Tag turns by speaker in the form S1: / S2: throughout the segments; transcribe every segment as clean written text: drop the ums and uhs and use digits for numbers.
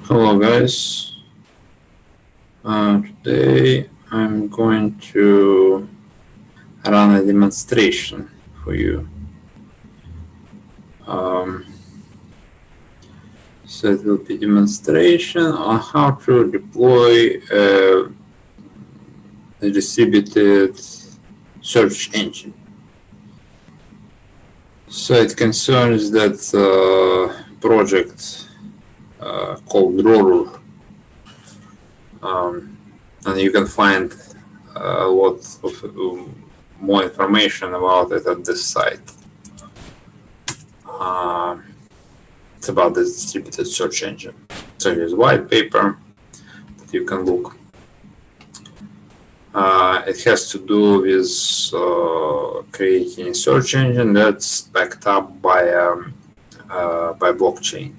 S1: Hello guys, today I'm going to run a demonstration for you. So it will be demonstration on how to deploy a distributed search engine. So it concerns that project called Roru, and you can find a lot of more information about it at this site. It's about the distributed search engine. So here's a white paper that you can look. It has to do with creating a search engine that's backed up by blockchain,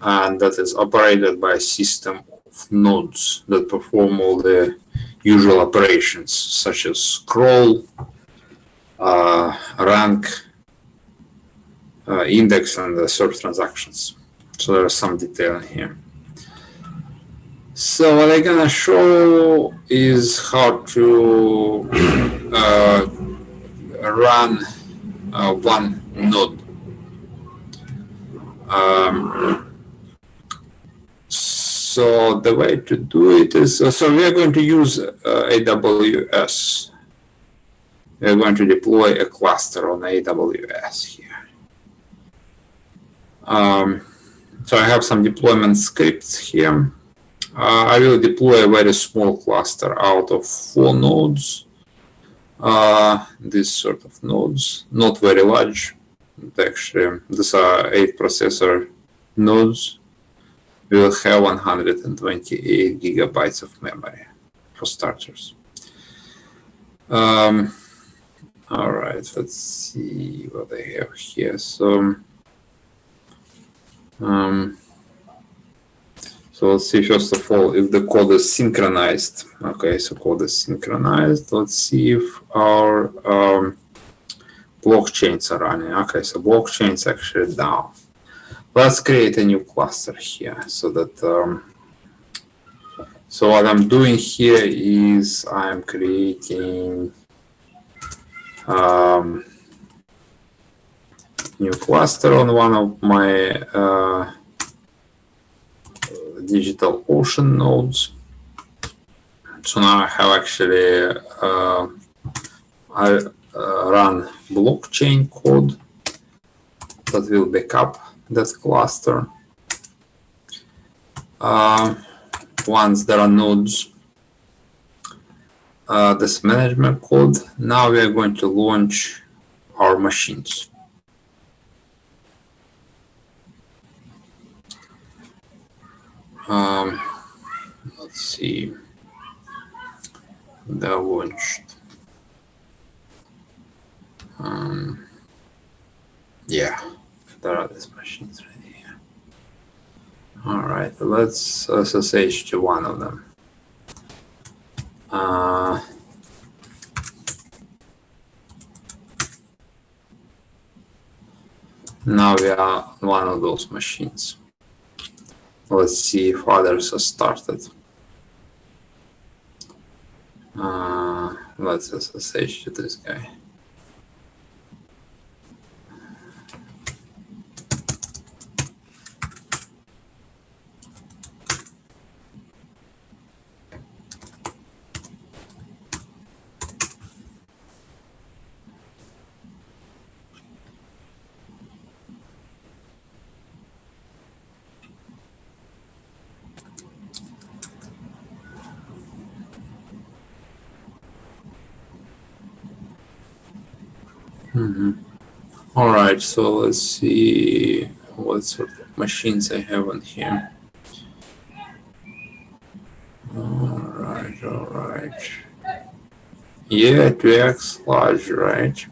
S1: and that is operated by a system of nodes that perform all the usual operations such as scroll, rank, index, and search transactions. So there's some detail in here. So what I'm gonna show is how to run one node. So the way to do it is, so we are going to use AWS. We are going to deploy a cluster on AWS here. So I have some deployment scripts here. I will deploy a very small cluster out of 4 nodes. These sort of nodes, not very large. Actually, these are 8 processor nodes. We will have 128 gigabytes of memory for starters. All right, let's see what I have here. So let's see, first of all, if the code is synchronized. Okay, so code is synchronized. Let's see if our blockchains are running. Okay, so blockchain is actually down. Let's create a new cluster here so that, so what I'm doing here is I'm creating new cluster on one of my DigitalOcean nodes. So now I have actually I run blockchain code that will back up that cluster. Once there are nodes, this management code. Now we are going to launch our machines. Let's see, they're launched. Yeah, there are these machines right here. All right, let's SSH to one of them. Now we are one of those machines. Let's see if others are started. Let's SSH to this guy. All right, so let's see what sort of machines I have on here. All right. Yeah, 2x large, right?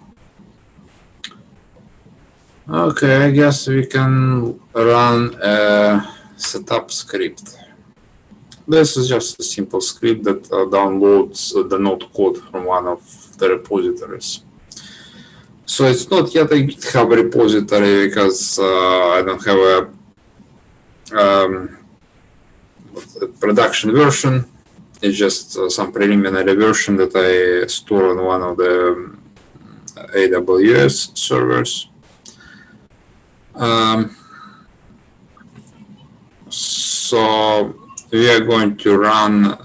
S1: Okay, I guess we can run a setup script. This is just a simple script that downloads the node code from one of the repositories. So it's not yet a GitHub repository because I don't have a production version is just some preliminary version that I store on one of the AWS servers. So we are going to run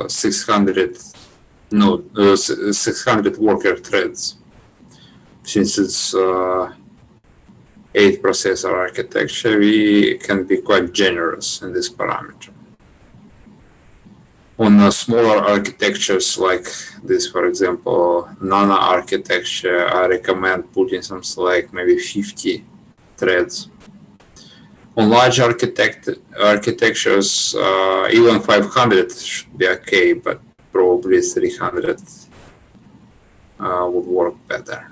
S1: 600 worker threads, since it's 8 processor architecture. We can be quite generous in this parameter. On smaller architectures like this, for example, Nano architecture, I recommend putting something like maybe 50 threads. On large architectures, even 500 should be okay, but probably 300 would work better.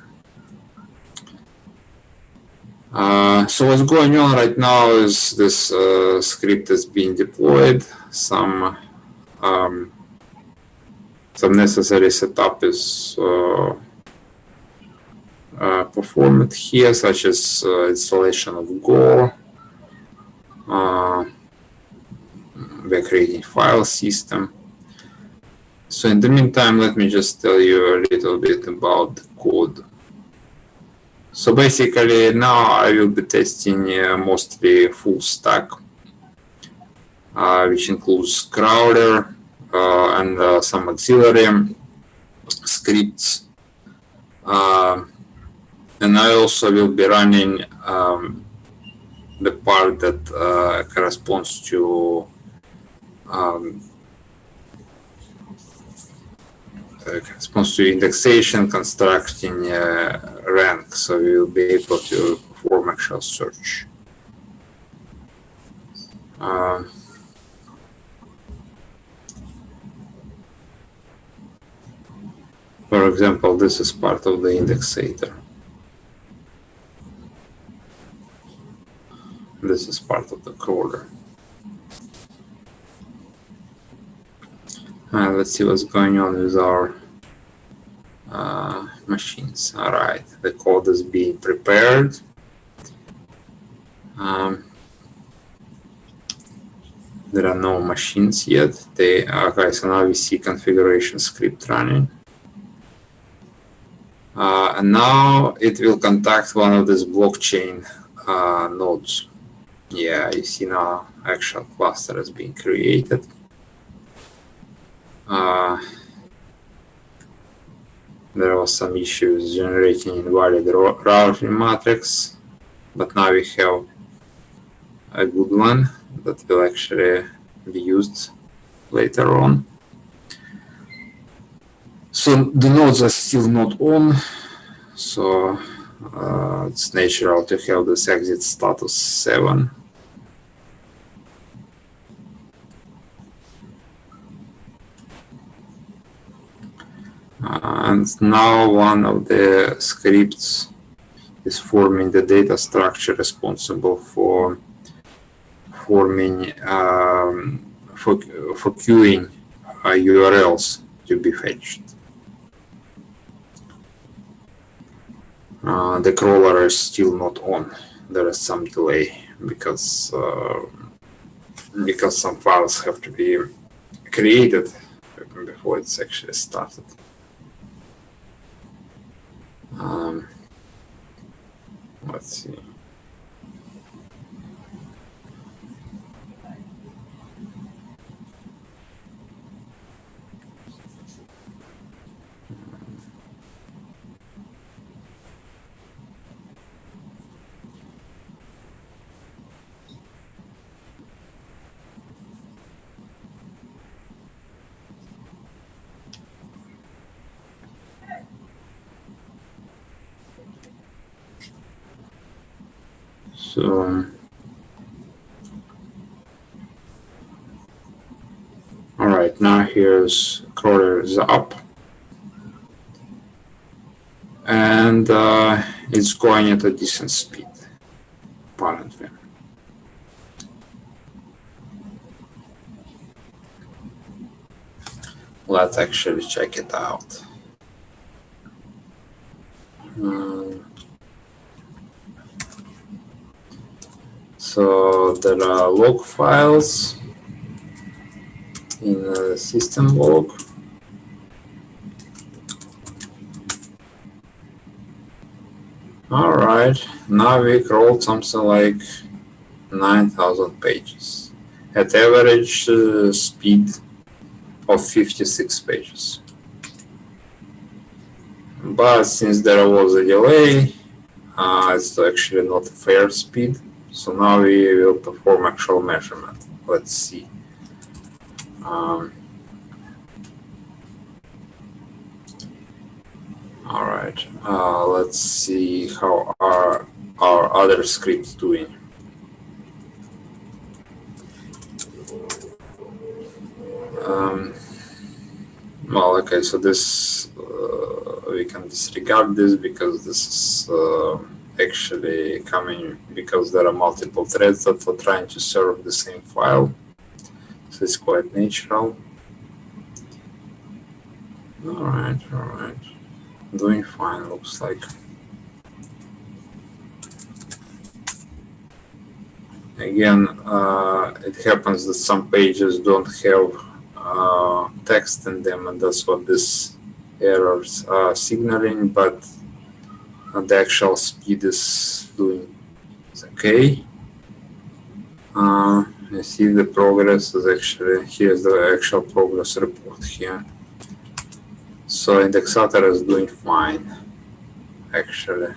S1: So what's going on right now is this script is being deployed. Some necessary setup is performed here, such as installation of Go. We're creating file system. So in the meantime, let me just tell you a little bit about the code. So basically now I will be testing mostly full stack, which includes crawler and some auxiliary scripts. And I also will be running the part that corresponds to indexation, constructing rank, so we will be able to perform actual search. For example, this is part of the indexator. This is part of the crawler. Let's see what's going on with our machines. All right, the code is being prepared. There are no machines yet. Okay, so now we see configuration script running. And now it will contact one of these blockchain nodes. Yeah, you see now actual cluster is being created. There was some issues generating invalid routing matrix, but now we have a good one that will actually be used later on. So the nodes are still not on, so it's natural to have this exit status 7. And now one of the scripts is forming the data structure responsible for forming for queuing URLs to be fetched. The crawler is still not on. There is some delay because some files have to be created before it's actually started. Let's see. So all right, now here's crawler is up, and it's going at a decent speed, apparently. Let's actually check it out. So So there are log files in system log. All right, now we crawled something like 9,000 pages at average speed of 56 pages. But since there was a delay, it's actually not a fair speed. So now we will perform actual measurement. Let's see. All right, let's see how our other scripts doing. Well, okay, so this we can disregard this because this is actually coming because there are multiple threads that are trying to serve the same file. So it's quite natural. All right. Doing fine, looks like. Again, it happens that some pages don't have text in them, and that's what these errors are signaling, but the actual speed is doing okay. You see the progress is actually, here's the actual progress report here. So Indexator is doing fine, actually.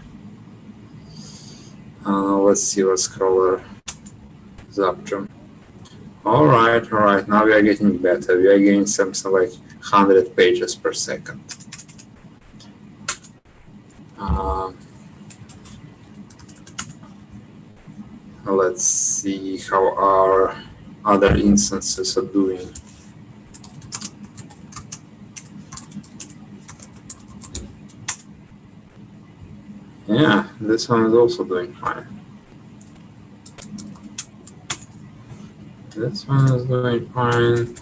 S1: Let's see what scroller is up to. All right. Now we are getting better. We are getting something like 100 pages per second. Let's see how our other instances are doing. Yeah, this one is also doing fine. This one is doing fine.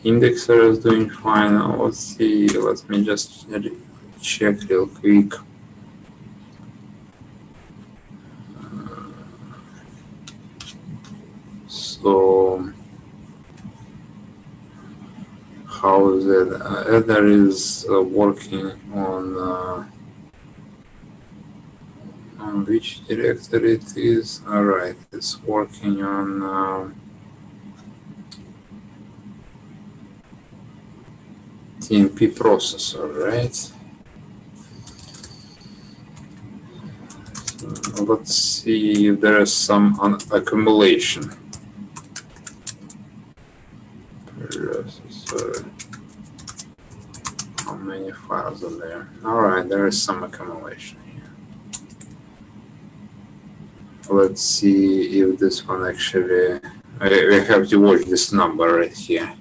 S1: Indexer is doing fine. Let's see. Let me just check real quick. So how is it? Ether is working on which directory it is. All right, it's working on TMP processor, right? So let's see if there is some accumulation. Processor. How many files are there? All right, there is some accumulation here. Let's see if this one actually. We have to watch this number right here.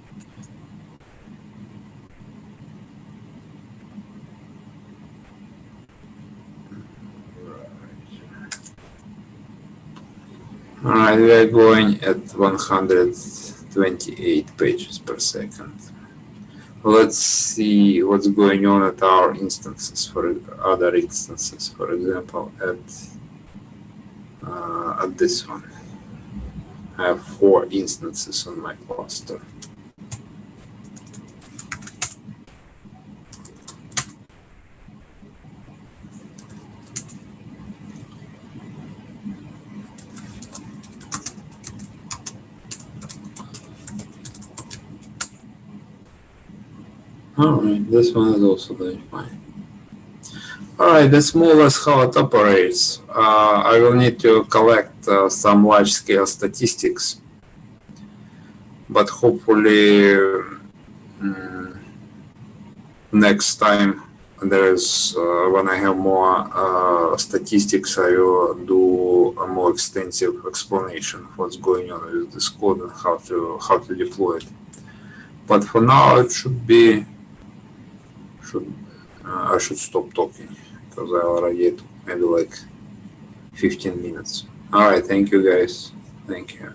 S1: All right, we are going at 128 pages per second. Let's see what's going on at our instances, for other instances, for example, at this one. I have 4 instances on my cluster. Alright, this one is also doing fine. Alright, that's more or less how it operates. I will need to collect some large-scale statistics, but hopefully next time there's when I have more statistics, I will do a more extensive explanation of what's going on with this code and how to deploy it. But for now, it should be. I should stop talking because I already took maybe like 15 minutes. All right, thank you guys. Thank you.